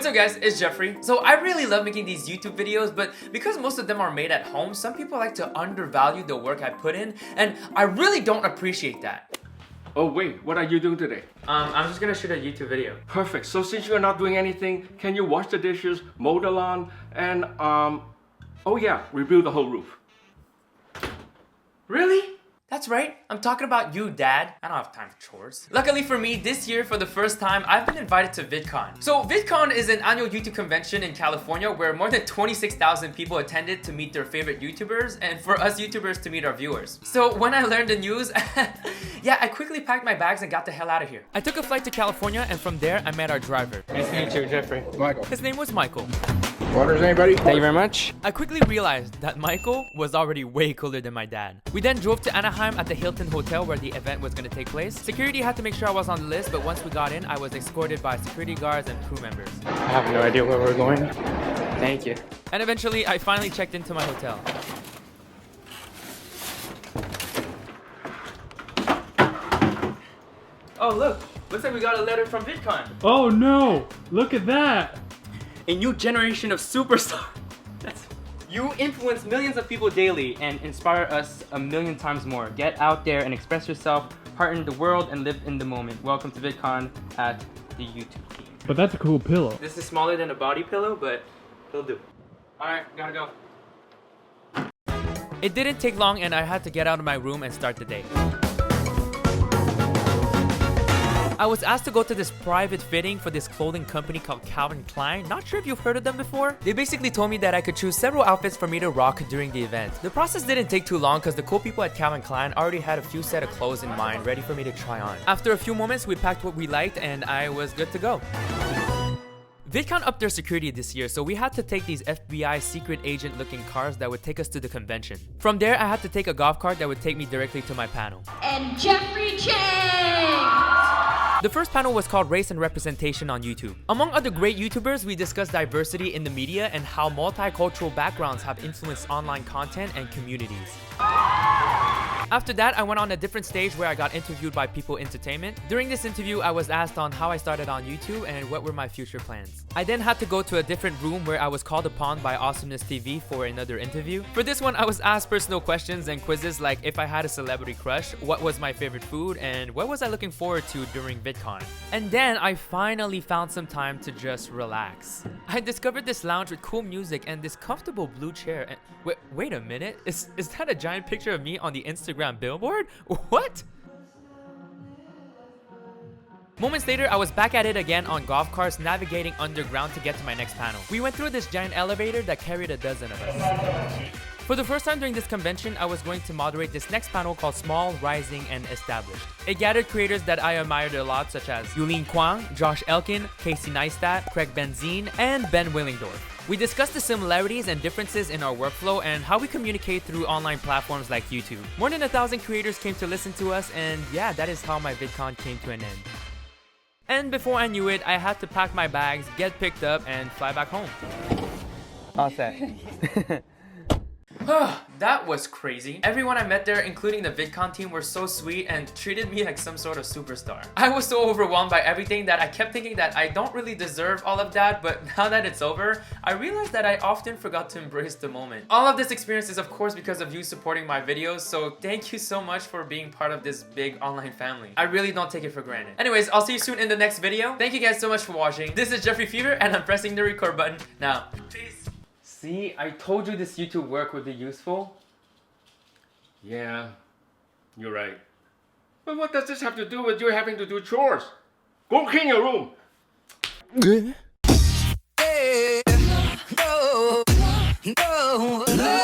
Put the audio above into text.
What's up guys, it's Jeffrey. So I really love making these YouTube videos, but because most of them are made at home, some people like to undervalue the work I put in, and I really don't appreciate that. Oh wait, what are you doing today? I'm just gonna shoot a YouTube video. Perfect. So since you're not doing anything, can you wash the dishes, mow the lawn, and oh yeah, rebuild the whole roof? Really? That's right, I'm talking about you, Dad. I don't have time for chores. Luckily for me, this year for the first time, I've been invited to VidCon. So VidCon is an annual YouTube convention in California where more than 26,000 people attended to meet their favorite YouTubers and for us YouTubers to meet our viewers. So when I learned the news, yeah, I quickly packed my bags and got the hell out of here. I took a flight to California and from there, I met our driver. Nice to meet you, Jeffrey. Michael. His name was Michael. Waters, anybody? Thank you very much. I quickly realized that Michael was already way cooler than my dad. We then drove to Anaheim at the Hilton Hotel where the event was going to take place. Security had to make sure I was on the list, but once we got in, I was escorted by security guards and crew members. I have no idea where we're going. Thank you. And eventually, I finally checked into my hotel. Oh look, looks like we got a letter from VidCon. Oh no! Look at that! A new generation of superstars. You influence millions of people daily and inspire us a million times more. Get out there and express yourself, hearten the world, and live in the moment. Welcome to VidCon at the YouTube team. But that's a cool pillow. This is smaller than a body pillow, but it'll do. Alright, gotta go. It didn't take long and I had to get out of my room and start the day. I was asked to go to this private fitting for this clothing company called Calvin Klein. Not sure if you've heard of them before. They basically told me that I could choose several outfits for me to rock during the event. The process didn't take too long because the cool people at Calvin Klein already had a few set of clothes in mind ready for me to try on. After a few moments, we packed what we liked and I was good to go. VidCon upped their security this year, so we had to take these FBI secret agent looking cars that would take us to the convention. From there, I had to take a golf cart that would take me directly to my panel. And Jeffrey Chang! The first panel was called Race and Representation on YouTube. Among other great YouTubers, we discussed diversity in the media and how multicultural backgrounds have influenced online content and communities. After that, I went on a different stage where I got interviewed by People Entertainment. During this interview, I was asked on how I started on YouTube and what were my future plans. I then had to go to a different room where I was called upon by Awesomeness TV for another interview. For this one, I was asked personal questions and quizzes like if I had a celebrity crush, what was my favorite food, and what was I looking forward to during VidCon. And then I finally found some time to just relax. I discovered this lounge with cool music and this comfortable blue chair and wait a minute, is that a giant picture of me on the Instagram billboard? What? Moments later, I was back at it again on golf carts navigating underground to get to my next panel. We went through this giant elevator that carried a dozen of us. For the first time during this convention, I was going to moderate this next panel called Small, Rising, and Established. It gathered creators that I admired a lot such as Yulin Kwang, Josh Elkin, Casey Neistat, Craig Benzine, and Ben Willingdorf. We discussed the similarities and differences in our workflow and how we communicate through online platforms like YouTube. More than 1,000 creators came to listen to us, and yeah, that is how my VidCon came to an end. And before I knew it, I had to pack my bags, get picked up, and fly back home. All set. That was crazy. Everyone I met there, including the VidCon team, were so sweet and treated me like some sort of superstar. I was so overwhelmed by everything that I kept thinking that I don't really deserve all of that, but now that it's over, I realized that I often forgot to embrace the moment. All of this experience is of course because of you supporting my videos, so thank you so much for being part of this big online family. I really don't take it for granted. Anyways, I'll see you soon in the next video. Thank you guys so much for watching. This is Jeffrey Fever and I'm pressing the record button now. Peace. See, I told you this YouTube work would be useful. Yeah, you're right. But what does this have to do with you having to do chores? Go clean your room. No, no, no.